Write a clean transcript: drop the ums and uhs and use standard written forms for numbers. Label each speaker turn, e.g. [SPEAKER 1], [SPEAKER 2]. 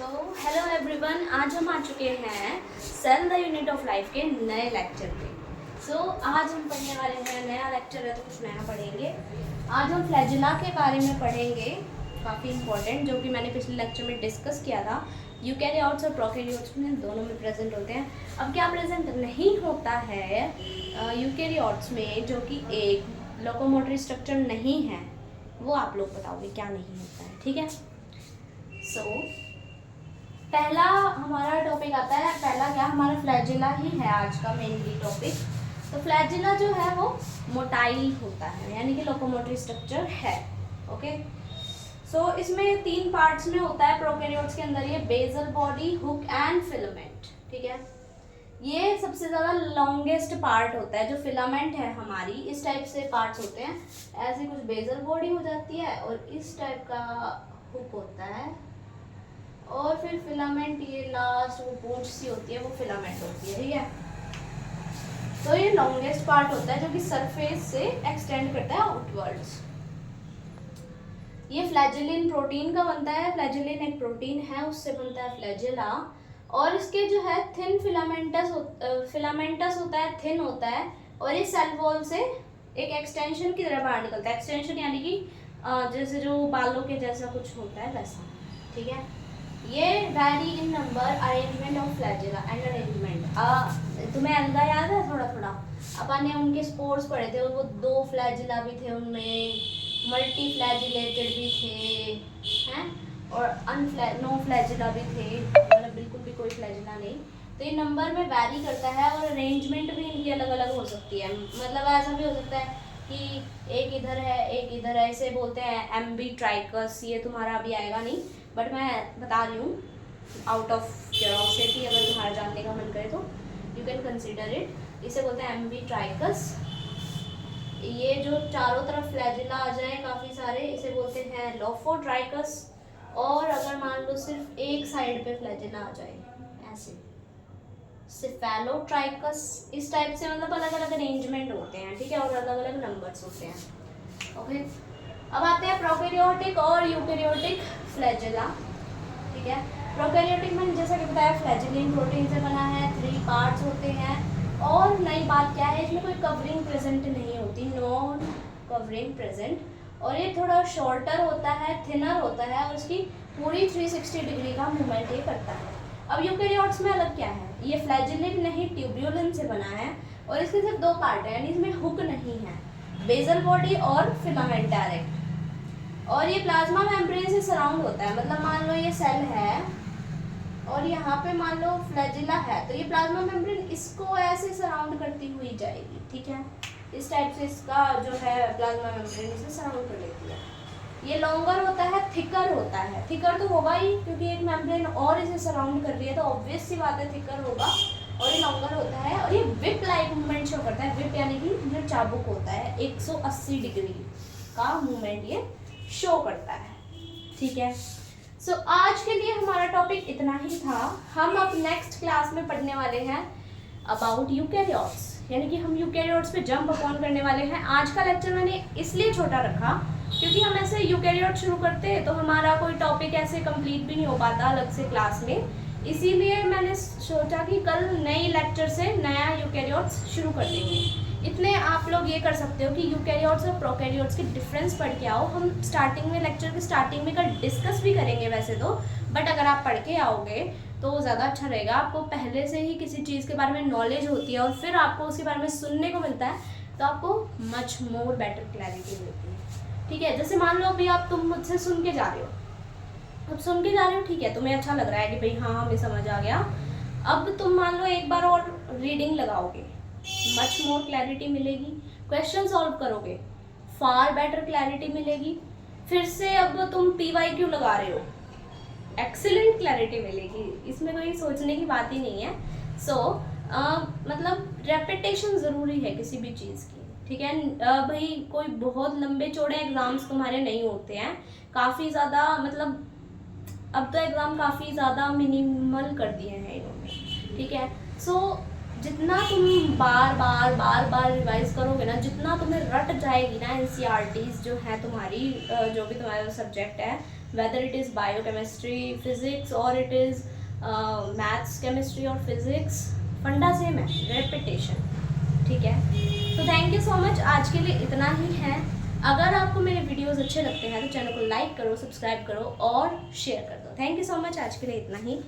[SPEAKER 1] Hello everyone, आज हम आ चुके हैं cell the unit of life के नए लेक्चर पे। आज हम पढ़ने वाले हैं, नया लेक्चर है तो कुछ नया पढ़ेंगे। आज हम फ्लैजिला के बारे में पढ़ेंगे, काफ़ी इंपॉर्टेंट, जो कि मैंने पिछले लेक्चर में डिस्कस किया था। यूकैरियोट्स और प्रोकैरियोट्स में दोनों में प्रेजेंट होते हैं। अब क्या प्रेजेंट नहीं होता है यूकैरियोट्स में, जो कि एक लोकोमोटरी स्ट्रक्चर नहीं है, वो आप लोग बताओगे क्या नहीं होता है। ठीक है, पहला हमारा टॉपिक आता है, पहला क्या, हमारा फ्लैजिला ही है आज का मेनली टॉपिक। तो फ्लैजिला जो है वो मोटाइल होता है, यानी कि लोकोमोटरी स्ट्रक्चर है। ओके, इसमें 3 पार्ट्स में होता है प्रोकैरियोट्स के अंदर, ये basal body, hook and filament. ठीक है, ये सबसे ज़्यादा लॉन्गेस्ट पार्ट होता है। जो फिलामेंट है हमारी, इस टाइप से पार्ट्स होते हैं, ऐसे कुछ बेसल बॉडी हो जाती है और इस टाइप का हुक होता है, और फिर फिलामेंट, ये लास्ट वो पूंछ सी होती है, वो फिलामेंट होती है। ठीक है, तो ये लॉन्गेस्ट पार्ट होता है जो कि सरफेस से एक्सटेंड करता है आउटवर्ड्स। ये फ्लैजिलिन प्रोटीन का बनता है। फ्लैजिलिन एक प्रोटीन है, उससे बनता है फ्लैजिला। और इसके जो है थिन फिलामेंटस होता है, थिन होता है, और ये सेल वॉल से एक एक्सटेंशन की तरह बाहर निकलता है। एक्सटेंशन यानी कि जैसे जो बालों के जैसा कुछ होता है वैसा। ठीक है, ये vary in number, arrangement of flagella and arrangement. तुम्हें अलगा याद है थोड़ा थोड़ा, अपन ने उनके स्पोर्स पढ़े थे, वो 2 फ्लैजिला भी थे, उनमें मल्टी फ्लैजिलेटेड भी थे हैं, और नो फ्लैजिला भी थे, मतलब बिल्कुल भी कोई फ्लैजिला नहीं। तो ये नंबर में वैरी करता है, और अरेंजमेंट भी इनकी अलग अलग हो सकती है। मतलब ऐसा भी हो सकता है कि एक इधर है एक इधर है, इसे बोलते हैं एम्बीट्राइकस। ये तुम्हारा अभी आएगा नहीं, बट मैं बता रही हूँ आउट ऑफ क्यूरियोसिटी, अगर तुम्हारा जानने का मन करे तो यू कैन कंसीडर इट। इसे बोलते हैं एम्बीट्राइकस। ये जो चारों तरफ फ्लैजिला आ जाए काफ़ी सारे, इसे बोलते हैं लोफोट्राइकस। और अगर मान लो सिर्फ एक साइड पे फ्लैजिला आ जाए, ऐसे सिफेलोट्राइकस, इस टाइप से, मतलब अलग अलग अरेंजमेंट होते हैं। ठीक है, और अलग अलग नंबर्स होते हैं। ओके, अब आते हैं प्रोकैरियोटिक और यूकैरियोटिक फ्लैजिला। ठीक है, प्रोकैरियोटिक में जैसा कि बताया फ्लैजिलिन प्रोटीन से बना है, 3 पार्ट्स होते हैं। और नई बात क्या है, इसमें कोई कवरिंग प्रेजेंट नहीं होती, नॉन कवरिंग प्रेजेंट। और ये थोड़ा शॉर्टर होता है, थिनर होता है, और इसकी पूरी 360 डिग्री का मूवमेंट ये करता है। अब यूकैरियोट्स में अलग क्या है, ये फ्लैजिलिन नहीं ट्यूब्यूलिन से बना है, और इसके सिर्फ 2 पार्ट है, यानी इसमें हुक नहीं है, बेसल बॉडी और फिलामेंट डायरेक्ट। और ये प्लाज्मा मेम्ब्रेन से सराउंड होता है। मतलब मान लो ये सेल है और यहाँ पे मान लो फ्लैजिला है, तो ये प्लाज्मा मेम्ब्रेन इसको ऐसे सराउंड करती हुई जाएगी। ठीक है, इस टाइप से इसका जो है प्लाज्मा मेम्ब्रेन इसे सराउंड कर लेती है। ये लॉन्गर होता है, थिकर होता है। थिकर तो होगा ही, क्योंकि एक मेम्ब्रेन और इसे सराउंड कर रही है, तो ऑब्वियस सी बात है थिकर होगा। और ये लॉन्गर होता है, और ये विप लाइक मूवमेंट शो करता है। विप यानी कि जो चाबुक होता है, 180 डिग्री का मूवमेंट ये शो करता है। ठीक है, आज के लिए हमारा टॉपिक इतना ही था। हम अब नेक्स्ट क्लास में पढ़ने वाले हैं अबाउट यूकैरियोट्स, यानी कि हम यूकैरियोट्स पे जंप अपॉन करने वाले हैं। आज का लेक्चर मैंने इसलिए छोटा रखा क्योंकि हम ऐसे यूकैरियोट शुरू करते तो हमारा कोई टॉपिक ऐसे कंप्लीट भी नहीं हो पाता अलग से क्लास में। इसीलिए मैंने सोचा कि कल नई लेक्चर से नया यूकैरियोट्स शुरू कर देंगे। इतने आप लोग ये कर सकते हो कि यूकैरियोट्स और प्रोकैरियोट्स के डिफरेंस पढ़ के आओ। हम स्टार्टिंग में, लेक्चर के स्टार्टिंग में कल डिस्कस भी करेंगे वैसे तो, बट अगर आप पढ़ के आओगे तो ज़्यादा अच्छा रहेगा। आपको पहले से ही किसी चीज़ के बारे में नॉलेज होती है और फिर आपको उसके बारे में सुनने को मिलता है, तो आपको मच मोर बेटर क्लैरिटी मिलती है। ठीक है, जैसे मान लो अभी तुम मुझसे सुन के जा रहे हो, अब सुन के जा रहे हो, ठीक है, तुम्हें अच्छा लग रहा है कि भाई हाँ हमें समझ आ गया। अब तुम मान लो एक बार और रीडिंग लगाओगे, मच मोर क्लैरिटी मिलेगी। क्वेश्चन सॉल्व करोगे, फार बेटर क्लैरिटी मिलेगी। फिर से अब तुम PYQ लगा रहे हो, एक्सीलेंट क्लैरिटी मिलेगी। इसमें कोई सोचने की बात ही नहीं है। मतलब रेपिटेशन ज़रूरी है किसी भी चीज़ की। ठीक है, भाई कोई बहुत लंबे चौड़े एग्ज़ाम्स तुम्हारे नहीं होते हैं, काफ़ी ज़्यादा, मतलब अब तो एग्ज़ाम काफ़ी ज़्यादा मिनिमल कर दिए हैं इन्होंने। ठीक है, जितना तुम बार बार बार बार रिवाइज करोगे ना, जितना तुम्हें रट जाएगी ना एनसीईआरटीज जो है तुम्हारी, जो भी तुम्हारा सब्जेक्ट है, whether it is biochemistry, physics और इट इज़ मैथ्स, केमिस्ट्री और फिजिक्स, फंडा सेम है, रेपिटेशन। ठीक है, तो थैंक यू सो मच, आज के लिए इतना ही है। अगर आपको मेरे वीडियोस अच्छे लगते हैं तो चैनल को लाइक करो, सब्सक्राइब करो और शेयर कर दो। थैंक यू सो मच, आज के लिए इतना ही।